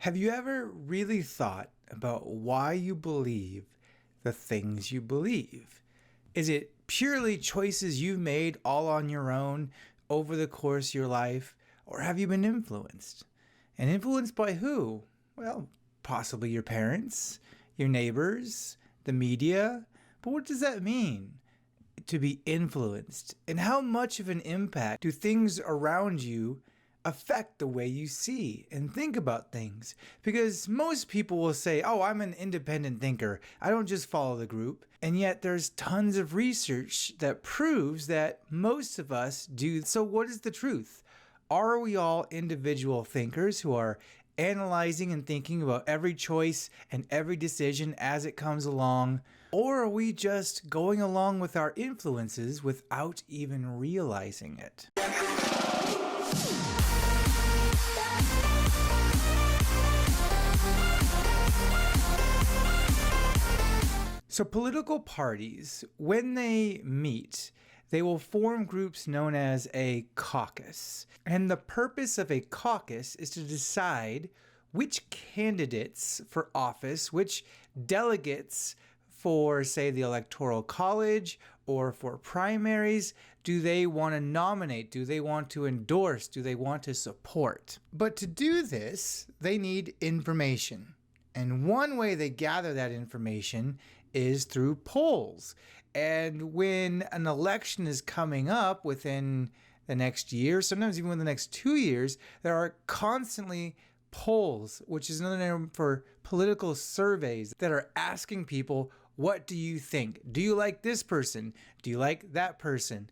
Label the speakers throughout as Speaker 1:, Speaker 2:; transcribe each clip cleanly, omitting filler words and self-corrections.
Speaker 1: Have you ever really thought about why you believe the things you believe? Is it purely choices you've made all on your own over the course of your life, or have you been influenced? And influenced by who? Well, possibly your parents, your neighbors, the media. But what does that mean? To be influenced? And how much of an impact do things around you affect the way you see and think about things? Because most people will say, oh, I'm an independent thinker. I don't just follow the group. And yet there's tons of research that proves that most of us do. So what is the truth? Are we all individual thinkers who are analyzing and thinking about every choice and every decision as it comes along? Or are we just going along with our influences without even realizing it? So political parties, when they meet, they will form groups known as a caucus. And the purpose of a caucus is to decide which candidates for office, which delegates for, say, the Electoral College or for primaries, do they want to nominate? Do they want to endorse? Do they want to support? But to do this, they need information. And one way they gather that information is through polls. And when an election is coming up within the next year, sometimes even within the next 2 years, there are constantly polls, which is another name for political surveys, that are asking people, what do you think? Do you like this person? Do you like that person?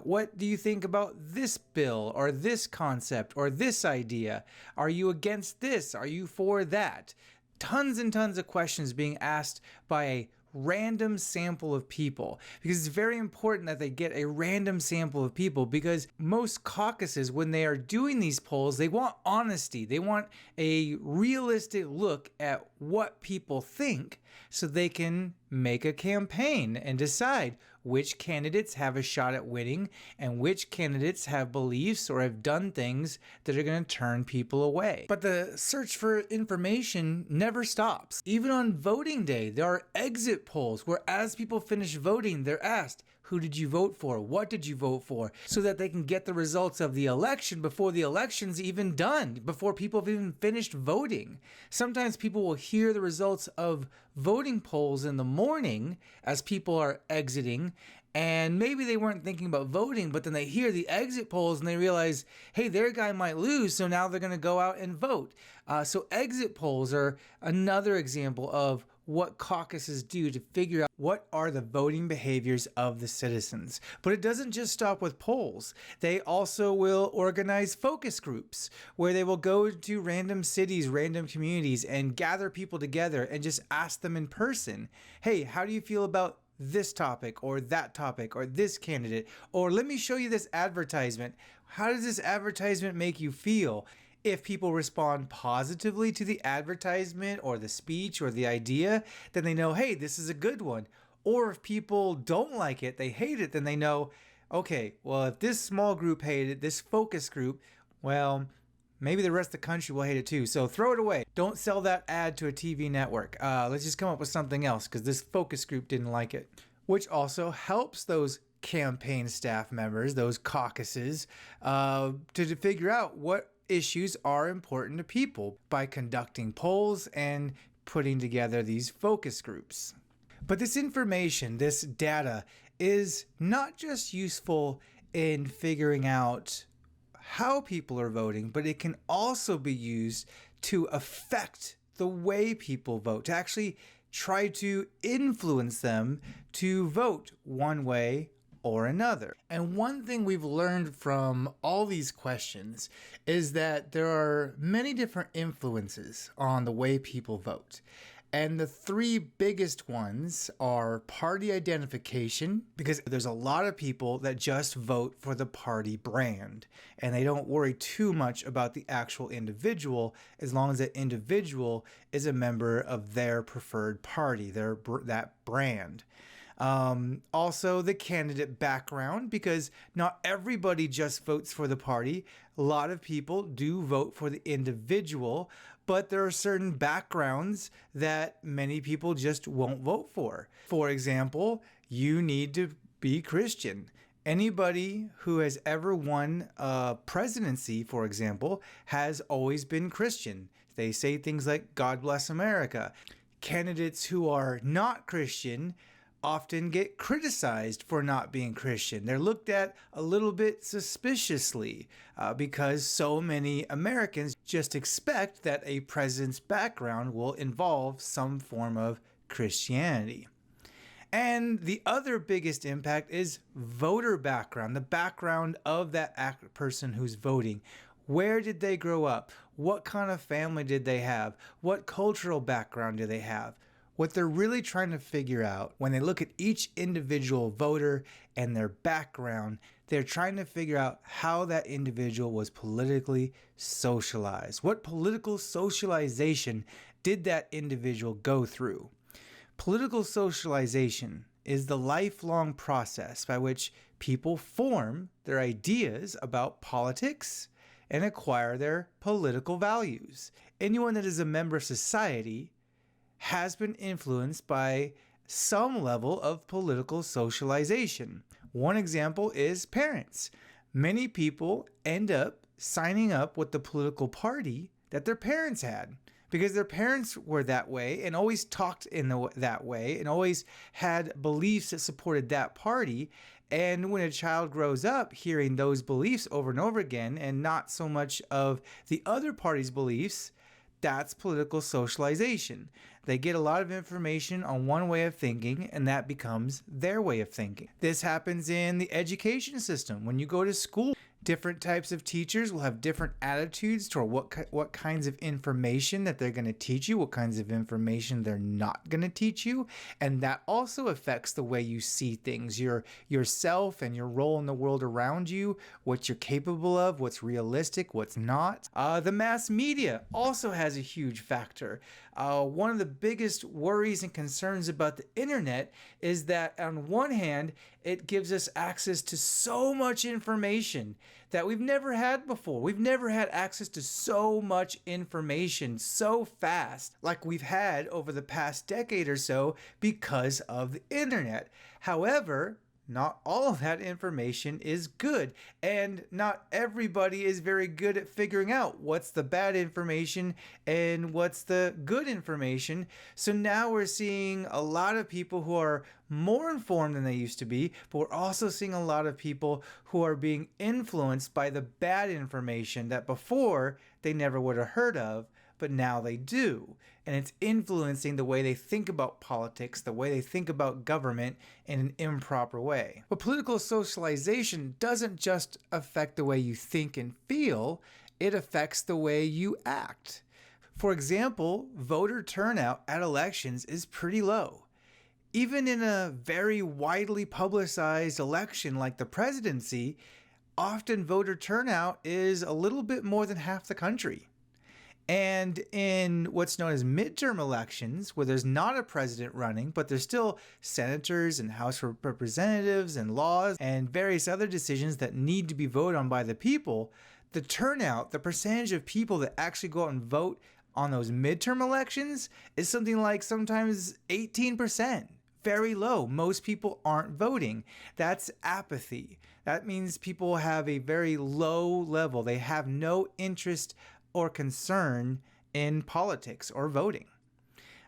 Speaker 1: What do you think about this bill or this concept or this idea? Are you against this? Are you for that? Tons and tons of questions being asked by a random sample of people, because it's very important that they get a random sample of people, because most caucuses, when they are doing these polls, they want honesty. They want a realistic look at what people think so they can make a campaign and decide which candidates have a shot at winning and which candidates have beliefs or have done things that are going to turn people away. But the search for information never stops. Even on voting day, there are exit polls where as people finish voting, they're asked, who did you vote for? What did you vote for? So that they can get the results of the election before the election's even done, before people have even finished voting. Sometimes people will hear the results of voting polls in the morning as people are exiting, and maybe they weren't thinking about voting, but then they hear the exit polls and they realize, hey, their guy might lose, so now they're going to go out and vote. So exit polls are another example of what caucuses do to figure out what are the voting behaviors of the citizens. But it doesn't just stop with polls. They also will organize focus groups where they will go to random cities, random communities, and gather people together and just ask them in person, hey, how do you feel about this topic or that topic or this candidate? Or let me show you this advertisement. How does this advertisement make you feel? If people respond positively to the advertisement or the speech or the idea, then they know, hey, this is a good one. Or if people don't like it, they hate it, then they know, okay, well, if this small group hated it, this focus group, well, maybe the rest of the country will hate it too. So throw it away. Don't sell that ad to a TV network. Let's just come up with something else because this focus group didn't like it. Which also helps those campaign staff members, those caucuses, to figure out what issues are important to people by conducting polls and putting together these focus groups. But this information, this data, is not just useful in figuring out how people are voting, but it can also be used to affect the way people vote, to actually try to influence them to vote one way or another. And one thing we've learned from all these questions is that there are many different influences on the way people vote. And the three biggest ones are party identification, because there's a lot of people that just vote for the party brand and they don't worry too much about the actual individual as long as that individual is a member of their preferred party, that brand. Also the candidate background, because not everybody just votes for the party. A lot of people do vote for the individual, but there are certain backgrounds that many people just won't vote for. For example, you need to be Christian. Anybody who has ever won a presidency, for example, has always been Christian. They say things like, God bless America. Candidates who are not Christian often get criticized for not being Christian. They're looked at a little bit suspiciously because so many Americans just expect that a president's background will involve some form of Christianity. And the other biggest impact is voter background, the background of that person who's voting. Where did they grow up? What kind of family did they have? What cultural background do they have? What they're really trying to figure out when they look at each individual voter and their background, they're trying to figure out how that individual was politically socialized. What political socialization did that individual go through? Political socialization is the lifelong process by which people form their ideas about politics and acquire their political values. Anyone that is a member of society has been influenced by some level of political socialization. One example is parents. Many people end up signing up with the political party that their parents had because their parents were that way and always talked in that way and always had beliefs that supported that party. And when a child grows up hearing those beliefs over and over again and not so much of the other party's beliefs, that's political socialization. They get a lot of information on one way of thinking, and that becomes their way of thinking. This happens in the education system. When you go to school, different types of teachers will have different attitudes toward what kinds of information that they're going to teach you, what kinds of information they're not going to teach you. And that also affects the way you see things, yourself and your role in the world around you, what you're capable of, what's realistic, what's not. The mass media also has a huge factor. One of the biggest worries and concerns about the internet is that on one hand, it gives us access to so much information that we've never had before. We've never had access to so much information so fast like we've had over the past decade or so because of the internet. However, not all of that information is good, and not everybody is very good at figuring out what's the bad information and what's the good information. So now we're seeing a lot of people who are more informed than they used to be, but we're also seeing a lot of people who are being influenced by the bad information that before they never would have heard of, but now they do. And it's influencing the way they think about politics, the way they think about government in an improper way. But political socialization doesn't just affect the way you think and feel, it affects the way you act. For example, voter turnout at elections is pretty low. Even in a very widely publicized election like the presidency, often voter turnout is a little bit more than half the country. And in what's known as midterm elections, where there's not a president running, but there's still senators and House of Representatives and laws and various other decisions that need to be voted on by the people, the turnout, the percentage of people that actually go out and vote on those midterm elections is something like sometimes 18%. Very low. Most people aren't voting. That's apathy. That means people have a very low level. They have no interest or concern in politics or voting.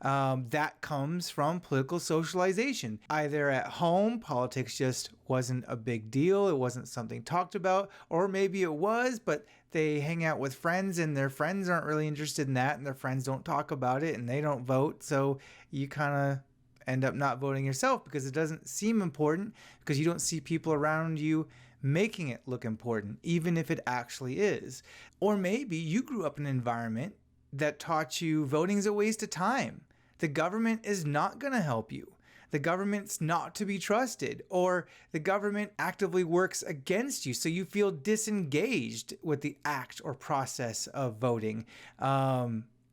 Speaker 1: That comes from political socialization. Either at home, politics just wasn't a big deal, it wasn't something talked about, or maybe it was, but they hang out with friends and their friends aren't really interested in that and their friends don't talk about it and they don't vote, so you kind of end up not voting yourself because it doesn't seem important, because you don't see people around you making it look important, even if it actually is. Or maybe you grew up in an environment that taught you voting's a waste of time. The government is not going to help you. The government's not to be trusted, or the government actively works against you, so you feel disengaged with the act or process of voting.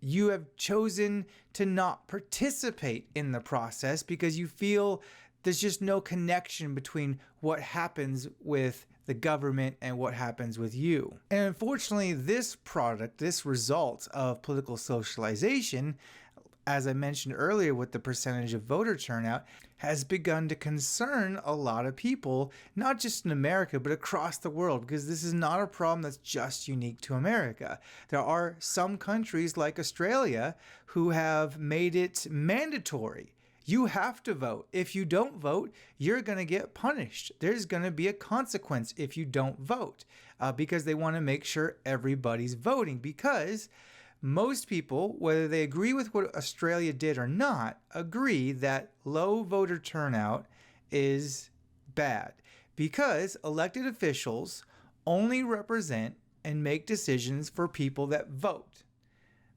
Speaker 1: You have chosen to not participate in the process because you feel there's just no connection between what happens with the government and what happens with you. And unfortunately, this result of political socialization, as I mentioned earlier with the percentage of voter turnout, has begun to concern a lot of people, not just in America, but across the world, because this is not a problem that's just unique to America. There are some countries like Australia who have made it mandatory. You have to vote. If you don't vote, you're going to get punished. There's going to be a consequence if you don't vote, because they want to make sure everybody's voting, because most people, whether they agree with what Australia did or not, agree that low voter turnout is bad because elected officials only represent and make decisions for people that vote.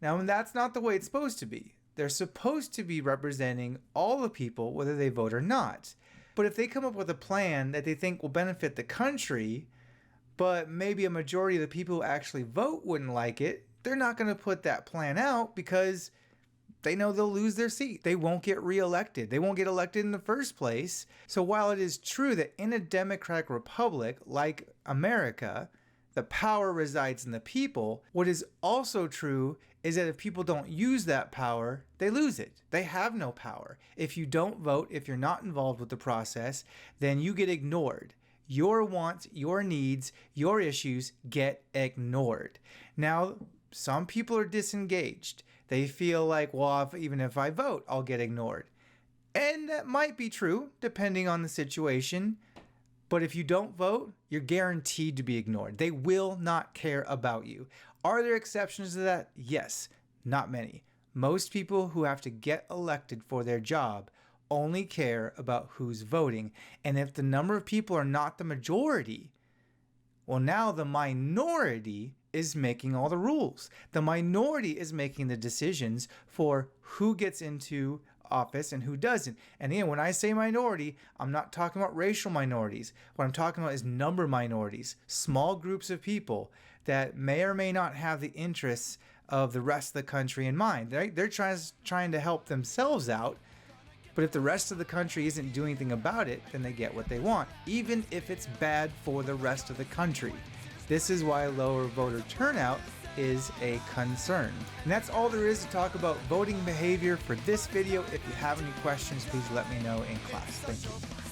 Speaker 1: Now, that's not the way it's supposed to be. They're supposed to be representing all the people, whether they vote or not. But if they come up with a plan that they think will benefit the country, but maybe a majority of the people who actually vote wouldn't like it, they're not going to put that plan out because they know they'll lose their seat. They won't get reelected. They won't get elected in the first place. So while it is true that in a democratic republic like America, the power resides in the people, what is also true is that if people don't use that power, they lose it. They have no power. If you don't vote, if you're not involved with the process, then you get ignored. Your wants, your needs, your issues get ignored. Now, some people are disengaged. They feel like, well, even if I vote, I'll get ignored. And that might be true, depending on the situation. But if you don't vote, you're guaranteed to be ignored. They will not care about you. Are there exceptions to that? Yes, not many. Most people who have to get elected for their job only care about who's voting. And if the number of people are not the majority, well, now the minority is making all the rules. The minority is making the decisions for who gets into office and who doesn't. And again, when I say minority, I'm not talking about racial minorities. What I'm talking about is number minorities, small groups of people that may or may not have the interests of the rest of the country in mind. Right? They're trying to help themselves out. But if the rest of the country isn't doing anything about it, then they get what they want, even if it's bad for the rest of the country. This is why lower voter turnout is a concern. And that's all there is to talk about voting behavior for this video. If you have any questions, please let me know in class. Thank you.